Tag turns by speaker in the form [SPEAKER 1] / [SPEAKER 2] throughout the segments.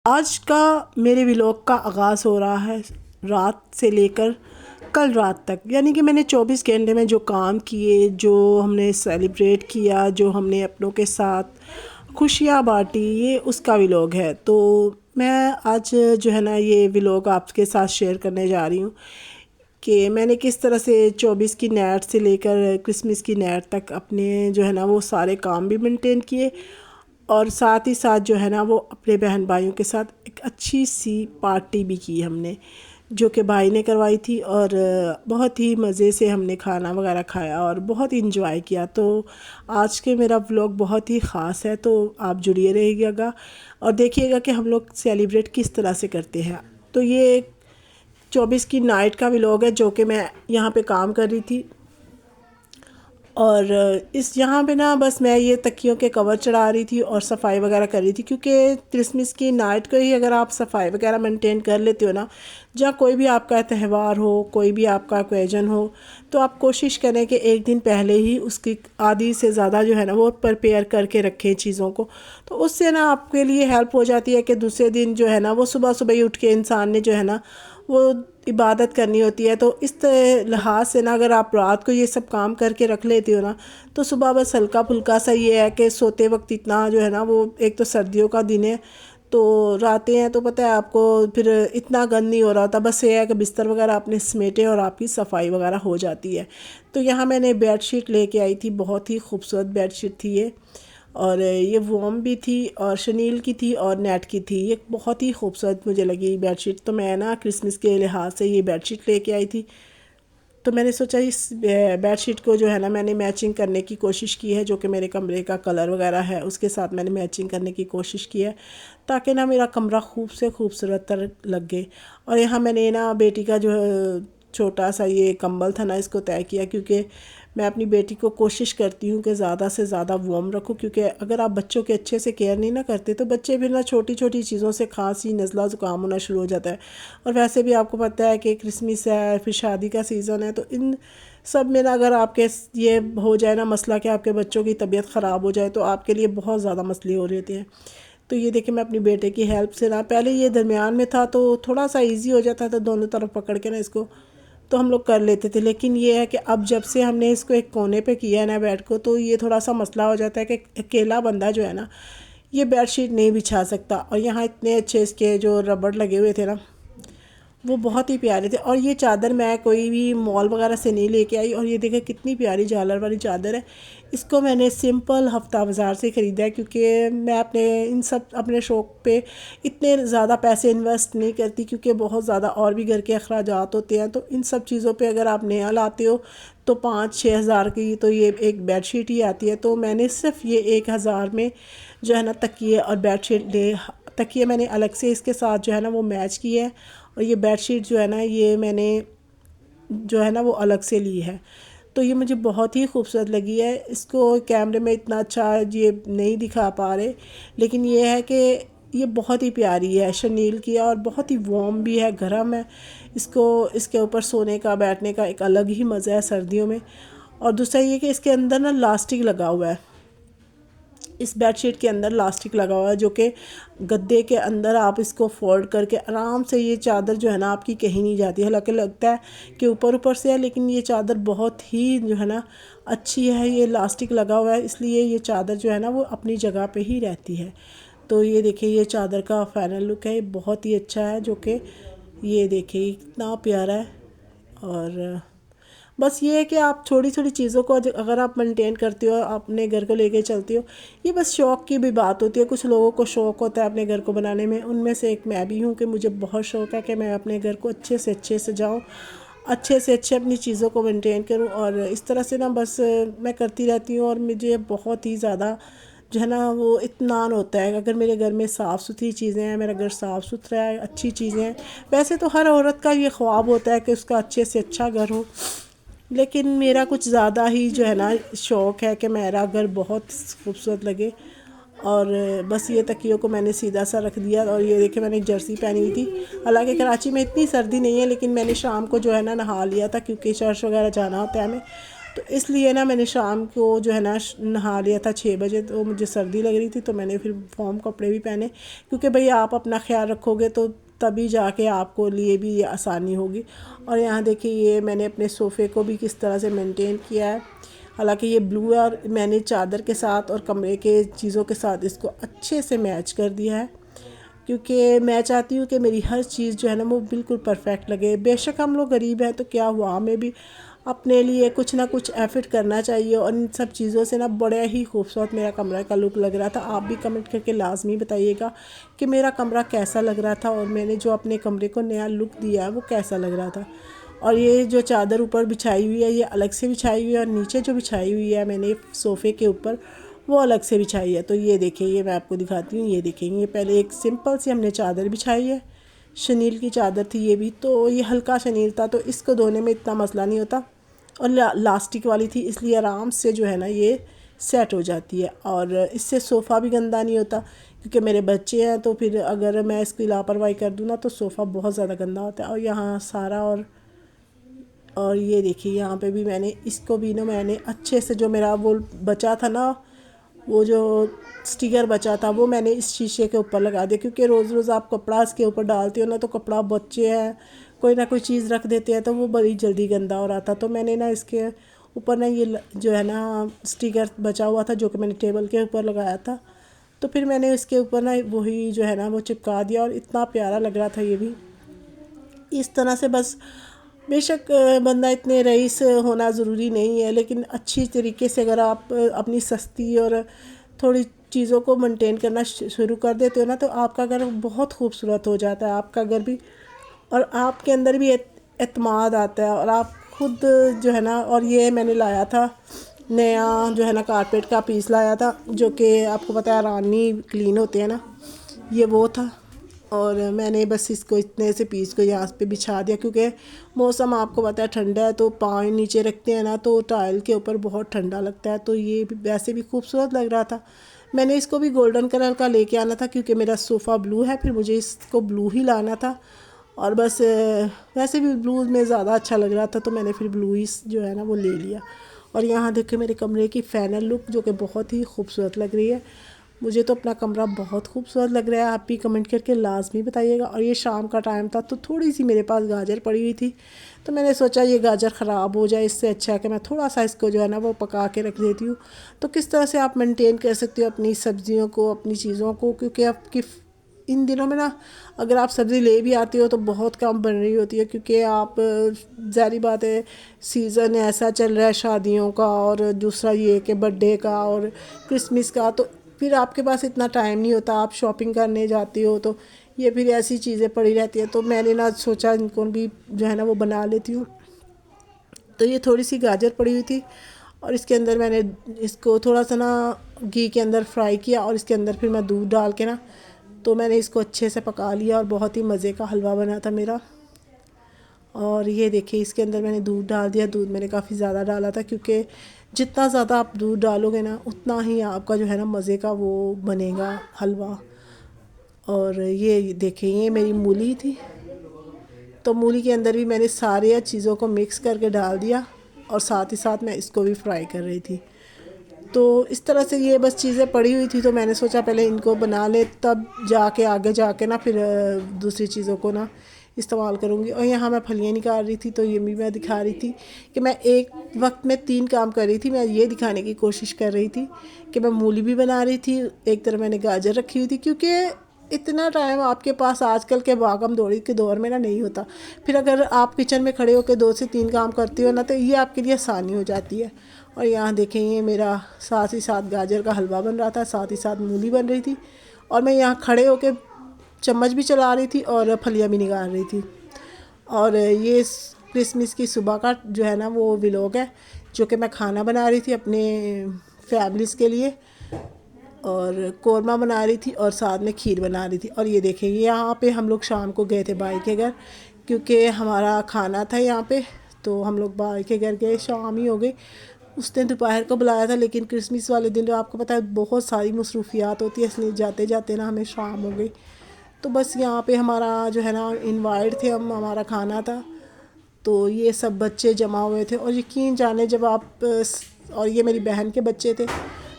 [SPEAKER 1] आज का मेरे व्लॉग का आगाज़ हो रहा है रात से लेकर कल रात तक। यानी कि मैंने 24 घंटे में जो काम किए, जो हमने सेलिब्रेट किया, जो हमने अपनों के साथ खुशियाँ बांटी, ये उसका व्लॉग है। तो मैं आज जो है ना ये व्लॉग आपके साथ शेयर करने जा रही हूँ कि मैंने किस तरह से 24 की नाइट से लेकर क्रिसमस की नाइट तक अपने जो है ना वो सारे काम भी मेंटेन किए, और साथ ही साथ जो है ना वो अपने बहन भाइयों के साथ एक अच्छी सी पार्टी भी की हमने, जो कि भाई ने करवाई थी। और बहुत ही मज़े से हमने खाना वगैरह खाया और बहुत ही इंजॉय किया। तो आज के मेरा व्लॉग बहुत ही ख़ास है, तो आप जुड़िए रहिएगा और देखिएगा कि हम लोग सेलिब्रेट किस तरह से करते हैं। तो ये 24 की नाइट का व्लॉग है, जो कि मैं यहाँ पे काम कर रही थी। और इस यहाँ पे ना बस मैं ये तकियों के कवर चढ़ा रही थी और सफाई वगैरह कर रही थी, क्योंकि क्रिसमस की नाइट को ही अगर आप सफाई वगैरह मेंटेन कर लेते हो ना, जहाँ कोई भी आपका त्यौहार हो, कोई भी आपका ओकेजन हो, तो आप कोशिश करें कि एक दिन पहले ही उसकी आधी से ज़्यादा जो है ना वो प्रिपेयर करके रखें चीज़ों को। तो उससे ना आपके लिए हेल्प हो जाती है कि दूसरे दिन जो है ना वो सुबह सुबह ही उठ के इंसान ने जो है ना वो इबादत करनी होती है। तो इस लिहाज से ना अगर आप रात को ये सब काम करके रख लेते हो ना, तो सुबह बस हल्का फुल्का सा ये है कि सोते वक्त इतना जो है ना वो, एक तो सर्दियों का दिन है तो रातें हैं, तो पता है आपको फिर इतना गंद नहीं हो रहा होता। बस ये है कि बिस्तर वगैरह आपने समेटे और आपकी सफाई वगैरह हो जाती है। तो यहाँ मैंने बेडशीट लेके आई थी, बहुत ही खूबसूरत बेडशीट थी ये, और ये वॉम भी थी और शनील की थी और नेट की थी। ये बहुत ही खूबसूरत मुझे लगी बेडशीट। तो मैं ना क्रिसमस के लिहाज से ये बेडशीट लेके आई थी। तो मैंने सोचा इस बेडशीट को जो है ना मैंने मैचिंग करने की कोशिश की है, जो कि मेरे कमरे का कलर वगैरह है उसके साथ मैंने मैचिंग करने की कोशिश की है, ताकि ना मेरा कमरा खूब से खूबसूरत तर लगे। और यहाँ मैंने ना बेटी का जो छोटा सा ये कंबल था ना, इसको तय किया, क्योंकि मैं अपनी बेटी को कोशिश करती हूँ कि ज़्यादा से ज़्यादा वार्म रखूँ, क्योंकि अगर आप बच्चों के अच्छे से केयर नहीं ना करते तो बच्चे फिर ना छोटी छोटी चीज़ों से खांसी, नज़ला, ज़ुकाम होना शुरू हो जाता है। और वैसे भी आपको पता है कि क्रिसमस है, फिर शादी का सीज़न है, तो इन सब में ना अगर आपके ये हो जाए ना मसला कि आपके बच्चों की तबीयत ख़राब हो जाए, तो आपके लिए बहुत ज़्यादा मसले हो रहे हैं। तो ये देखिए मैं अपनी बेटे की हेल्प से ना, पहले ये दरमियान में था तो थोड़ा सा इजी हो जाता था, दोनों तरफ पकड़ के ना इसको तो हम लोग कर लेते थे। लेकिन ये है कि अब जब से हमने इसको एक कोने पे किया है ना बेड को, तो ये थोड़ा सा मसला हो जाता है कि अकेला बंदा जो है ना ये बेडशीट नहीं बिछा सकता। और यहाँ इतने अच्छे इसके जो रबड़ लगे हुए थे ना, वो बहुत ही प्यारे थे। और ये चादर मैं कोई भी मॉल वगैरह से नहीं लेके आई, और ये देखें कितनी प्यारी झालर वाली चादर है। इसको मैंने सिंपल हफ्ता बाज़ार से ख़रीदा है, क्योंकि मैं अपने इन सब अपने शौक़ पे इतने ज़्यादा पैसे इन्वेस्ट नहीं करती, क्योंकि बहुत ज़्यादा और भी घर के अखराजात होते हैं। तो इन सब चीज़ों पे अगर आप नया लाते हो तो 5-6 हज़ार की तो ये एक बेडशीट ही आती है। तो मैंने सिर्फ ये 1 हज़ार में जो है ना तकिए और बेडशीट ले, तकिए मैंने अलग से इसके साथ जो है ना वो मैच किए है, और ये बेडशीट जो है ना ये मैंने जो है ना वो अलग से ली है। तो ये मुझे बहुत ही खूबसूरत लगी है। इसको कैमरे में इतना अच्छा ये नहीं दिखा पा रहे, लेकिन ये है कि ये बहुत ही प्यारी है, शनील की है और बहुत ही वार्म भी है, गर्म है। इसको इसके ऊपर सोने का, बैठने का एक अलग ही मज़ा है सर्दियों में। और दूसरा ये कि इसके अंदर ना लास्टिक लगा हुआ है, इस बेडशीट के अंदर लास्टिक लगा हुआ है, जो कि गद्दे के अंदर आप इसको फोल्ड करके आराम से ये चादर जो है ना आपकी कहीं नहीं जाती। हालांकि लगता है कि ऊपर ऊपर से है, लेकिन ये चादर बहुत ही जो है ना अच्छी है। ये लास्टिक लगा हुआ है, इसलिए ये चादर जो है ना वो अपनी जगह पे ही रहती है। तो ये देखिए ये चादर का फाइनल लुक है, बहुत ही अच्छा है, जो कि ये देखिए इतना प्यारा है। और बस ये है कि आप छोटी छोटी चीज़ों को अगर आप मेंटेन करते हो, अपने घर को लेके चलते हो, ये बस शौक़ की भी बात होती है। कुछ लोगों को शौक़ होता है अपने घर को बनाने में, उनमें से एक मैं भी हूँ कि मुझे बहुत शौक़ है कि मैं अपने घर को अच्छे से अच्छे सजाऊँ, अच्छे से अच्छे अपनी चीज़ों को मेंटेन करूँ। और इस तरह से ना बस मैं करती रहती हूँ, और मुझे बहुत ही ज़्यादा जो है ना वो इत्मीनान होता है अगर मेरे घर में साफ़ सुथरी चीज़ें हैं, मेरा घर साफ़ सुथरा है, अच्छी चीज़ें हैं। वैसे तो हर औरत का ये ख्वाब होता है कि उसका अच्छे से अच्छा घर हो, लेकिन मेरा कुछ ज़्यादा ही जो है ना शौक़ है कि मेरा घर बहुत खूबसूरत लगे। और बस ये तकियों को मैंने सीधा सा रख दिया। और ये देखिए मैंने जर्सी पहनी हुई थी, हालांकि कराची में इतनी सर्दी नहीं है, लेकिन मैंने शाम को जो है ना नहा लिया था, क्योंकि चर्च वगैरह जाना होता है हमें। तो इसलिए ना मैंने शाम को जो है ना नहा लिया था 6 बजे। तो मुझे सर्दी लग रही थी तो मैंने फिर वार्म कपड़े भी पहने, क्योंकि भाई आप अपना ख्याल रखोगे तो तभी जाके आपको लिए भी ये आसानी होगी। और यहाँ देखिए ये मैंने अपने सोफ़े को भी किस तरह से मेंटेन किया है। हालांकि ये ब्लू है और मैंने चादर के साथ और कमरे के चीज़ों के साथ इसको अच्छे से मैच कर दिया है, क्योंकि मैं चाहती हूँ कि मेरी हर चीज़ जो है ना वो बिल्कुल परफेक्ट लगे। बेशक हम लोग गरीब हैं तो क्या हुआ, हमें भी अपने लिए कुछ ना कुछ एफर्ट करना चाहिए। और इन सब चीज़ों से ना बड़ा ही खूबसूरत मेरा कमरा का लुक लग रहा था। आप भी कमेंट करके लाजमी बताइएगा कि मेरा कमरा कैसा लग रहा था और मैंने जो अपने कमरे को नया लुक दिया है वो कैसा लग रहा था। और ये जो चादर ऊपर बिछाई हुई है ये अलग से बिछाई हुई है, और नीचे जो बिछाई हुई है मैंने सोफ़े के ऊपर वो अलग से बिछाई है। तो ये देखिए, ये मैं आपको दिखाती हूँ। ये देखेंगे, ये पहले एक सिंपल सी हमने चादर बिछाई है, शनील की चादर थी ये भी। तो ये हल्का शनील था तो इसको धोने में इतना मसला नहीं होता, और लास्टिक वाली थी इसलिए आराम से जो है ना ये सेट हो जाती है। और इससे सोफ़ा भी गंदा नहीं होता, क्योंकि मेरे बच्चे हैं तो फिर अगर मैं इसकी लापरवाही कर दूँ ना तो सोफ़ा बहुत ज़्यादा गंदा होता है। और यहाँ सारा और ये देखिए यहाँ पे भी मैंने इसको भी ना मैंने अच्छे से, जो मेरा वो बचा था ना, वो जो स्टिकर बचा था वो मैंने इस शीशे के ऊपर लगा दिया, क्योंकि रोज़ रोज़ आप कपड़ा इसके ऊपर डालते हो ना तो कपड़ा, बच्चे हैं कोई ना कोई चीज़ रख देते हैं तो वो बड़ी जल्दी गंदा हो रहा था। तो मैंने ना इसके ऊपर ना ये जो है ना स्टिकर बचा हुआ था जो कि मैंने टेबल के ऊपर लगाया था, तो फिर मैंने इसके ऊपर ना वही जो है ना वो चिपका दिया, और इतना प्यारा लग रहा था ये भी। इस तरह से बस, बेशक बंदा इतने रईस होना ज़रूरी नहीं है, लेकिन अच्छी तरीके से अगर आप अपनी सस्ती और थोड़ी चीज़ों को मेंटेन करना शुरू कर देते हो ना तो आपका घर बहुत खूबसूरत हो जाता है, आपका घर भी। और आपके अंदर भी एतमाद आता है, और आप खुद जो है ना। और ये मैंने लाया था नया जो है ना कारपेट का पीस लाया था, जो कि आपको पता है रानी क्लीन होते हैं ना, ये वो था। और मैंने बस इसको इतने से पीस को यहाँ पे बिछा दिया, क्योंकि मौसम आपको पता है ठंडा है तो पाँव नीचे रखते हैं ना तो टाइल के ऊपर बहुत ठंडा लगता है। तो ये भी वैसे भी खूबसूरत लग रहा था। मैंने इसको भी गोल्डन कलर का लेके आना था, क्योंकि मेरा सोफ़ा ब्लू है, फिर मुझे इसको ब्लू ही लाना था। और बस वैसे भी ब्लू में ज़्यादा अच्छा लग रहा था तो मैंने फिर ब्लू ही जो है ना वो ले लिया। और यहाँ देखिए मेरे कमरे की फाइनल लुक, जो कि बहुत ही खूबसूरत लग रही है। मुझे तो अपना कमरा बहुत खूबसूरत लग रहा है, आप भी कमेंट करके लाजमी बताइएगा। और ये शाम का टाइम था तो थोड़ी सी मेरे पास गाजर पड़ी हुई थी, तो मैंने सोचा ये गाजर ख़राब हो जाए, इससे अच्छा है कि मैं थोड़ा सा इसको जो है ना वो पका के रख देती हूँ। तो किस तरह से आप मेंटेन कर सकते हो अपनी सब्जियों को, अपनी चीज़ों को, क्योंकि आपकी इन दिनों में ना अगर आप सब्ज़ी ले भी आती हो तो बहुत कम बन रही होती है, क्योंकि आप ज़ाहिर बात है सीज़न ऐसा चल रहा है शादियों का, और दूसरा ये कि बर्थडे का और क्रिसमस का, तो फिर आपके पास इतना टाइम नहीं होता, आप शॉपिंग करने जाती हो तो ये फिर ऐसी चीज़ें पड़ी रहती हैं। तो मैंने ना सोचा इनको भी जो है ना वो बना लेती हूँ। तो ये थोड़ी सी गाजर पड़ी हुई थी, और इसके अंदर मैंने इसको थोड़ा सा ना घी के अंदर फ्राई किया, और इसके अंदर फिर मैं दूध डाल के ना तो मैंने इसको अच्छे से पका लिया, और बहुत ही मज़े का हलवा बना था मेरा। और ये देखिए इसके अंदर मैंने दूध डाल दिया। दूध मैंने काफ़ी ज़्यादा डाला था, क्योंकि जितना ज़्यादा आप दूध डालोगे ना उतना ही आपका जो है ना मज़े का वो बनेगा हलवा। और ये देखिए ये मेरी मूली थी, तो मूली के अंदर भी मैंने सारे चीज़ों को मिक्स करके डाल दिया, और साथ ही साथ मैं इसको भी फ्राई कर रही थी। तो इस तरह से ये बस चीज़ें पड़ी हुई थी, तो मैंने सोचा पहले इनको बना ले, तब जाके आगे जाके ना फिर दूसरी चीज़ों को ना इस्तेमाल करूँगी। और यहाँ मैं फलियाँ निकाल रही थी, तो ये भी मैं दिखा रही थी कि मैं एक वक्त में 3 काम कर रही थी। मैं ये दिखाने की कोशिश कर रही थी कि मैं मूली भी बना रही थी, एक तरफ मैंने गाजर रखी हुई थी, क्योंकि इतना टाइम आपके पास आजकल के भागम दौड़ी के दौर में ना नहीं होता। फिर अगर आप किचन में खड़े होकर 2 से 3 काम करती हो ना तो ये आपके लिए आसानी हो जाती है। और यहाँ देखें ये मेरा साथ ही साथ गाजर का हलवा बन रहा था, साथ ही साथ मूली बन रही थी, और मैं यहाँ खड़े होकर चम्मच भी चला रही थी और फलियाँ भी निकाल रही थी। और ये क्रिसमस की सुबह का जो है ना वो व्लॉग है, जो कि मैं खाना बना रही थी अपने फैमिलीज़ के लिए, और कौरमा बना रही थी और साथ में खीर बना रही थी। और ये देखें यहाँ पे हम लोग शाम को गए थे भाई के घर, क्योंकि हमारा खाना था यहाँ पे, तो हम लोग भाई के घर गए, शाम ही हो गई। उसने दोपहर को बुलाया था, लेकिन क्रिसमस वाले दिन जो आपको पता है बहुत सारी मसरूफियात होती है, इसलिए जाते जाते ना हमें शाम हो गई। तो बस यहाँ पे हमारा जो है ना इनवाइट थे हम, हमारा खाना था। तो ये सब बच्चे जमा हुए थे और यकीन जाने जब आप और ये मेरी बहन के बच्चे थे,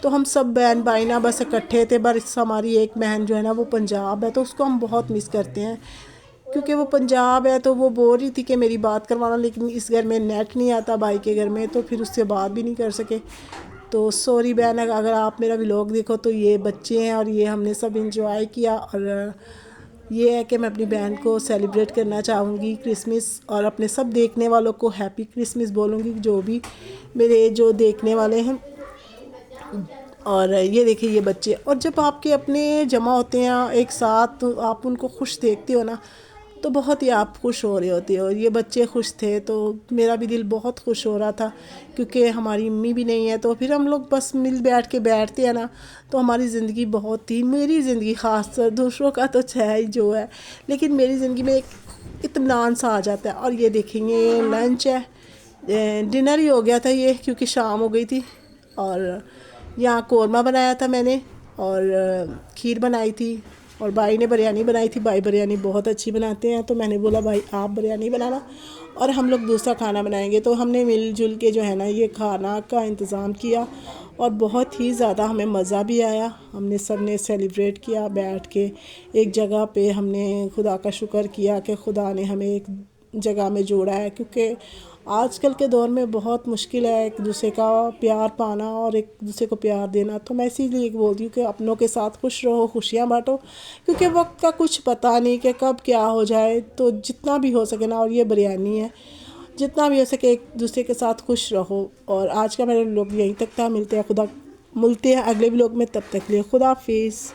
[SPEAKER 1] तो हम सब बहन भाई ना बस इकट्ठे थे। बस हमारी एक बहन जो है ना वो पंजाब है, तो उसको हम बहुत मिस करते हैं क्योंकि वो पंजाब है। तो वो बोल रही थी कि मेरी बात करवाना, लेकिन इस घर में नेट नहीं आता भाई के घर में, तो फिर उससे बात भी नहीं कर सके। तो सॉरी बहन, अगर आप मेरा व्लॉग देखो तो ये बच्चे हैं और ये हमने सब इंजॉय किया। और ये है कि मैं अपनी बहन को सेलिब्रेट करना चाहूँगी क्रिसमस, और अपने सब देखने वालों को हैप्पी क्रिसमस बोलूँगी, जो भी मेरे जो देखने वाले हैं। और ये देखिए ये बच्चे, और जब आपके अपने जमा होते हैं एक साथ तो आप उनको खुश देखते हो ना, तो बहुत ही आप खुश हो रहे होते हो। और ये बच्चे खुश थे तो मेरा भी दिल बहुत खुश हो रहा था, क्योंकि हमारी अम्मी भी नहीं है। तो फिर हम लोग बस मिल बैठ के बैठते हैं ना, तो हमारी ज़िंदगी बहुत ही, मेरी ज़िंदगी ख़ास कर, दूसरों का तो है ही जो है, लेकिन मेरी ज़िंदगी में एक इत्मीनान सा आ जाता है। और ये देखेंगे लंच है, डिनर ही हो गया था ये, क्योंकि शाम हो गई थी। और यहाँ कौरमा बनाया था मैंने, और खीर बनाई थी, और भाई ने बिरयानी बनाई थी। भाई बिरयानी बहुत अच्छी बनाते हैं, तो मैंने बोला भाई आप बिरयानी बनाना और हम लोग दूसरा खाना बनाएंगे। तो हमने मिलजुल के जो है ना ये खाना का इंतज़ाम किया, और बहुत ही ज़्यादा हमें मज़ा भी आया। हमने सब ने सेलिब्रेट किया बैठ के एक जगह पे। हमने खुदा का शुक्र किया कि खुदा ने हमें एक जगह में जोड़ा है, क्योंकि आजकल के दौर में बहुत मुश्किल है एक दूसरे का प्यार पाना और एक दूसरे को प्यार देना। तो मैं इसीलिए बोलती हूँ कि अपनों के साथ खुश रहो, खुशियाँ बांटो, क्योंकि वक्त का कुछ पता नहीं कि कब क्या हो जाए। तो जितना भी हो सके ना, और ये बिरयानी है, जितना भी हो सके एक दूसरे के साथ खुश रहो। और आज का मेरा व्लॉग यहीं तक था। मिलते हैं अगले व्लॉग में, तब तक के लिए खुदा हाफिज़।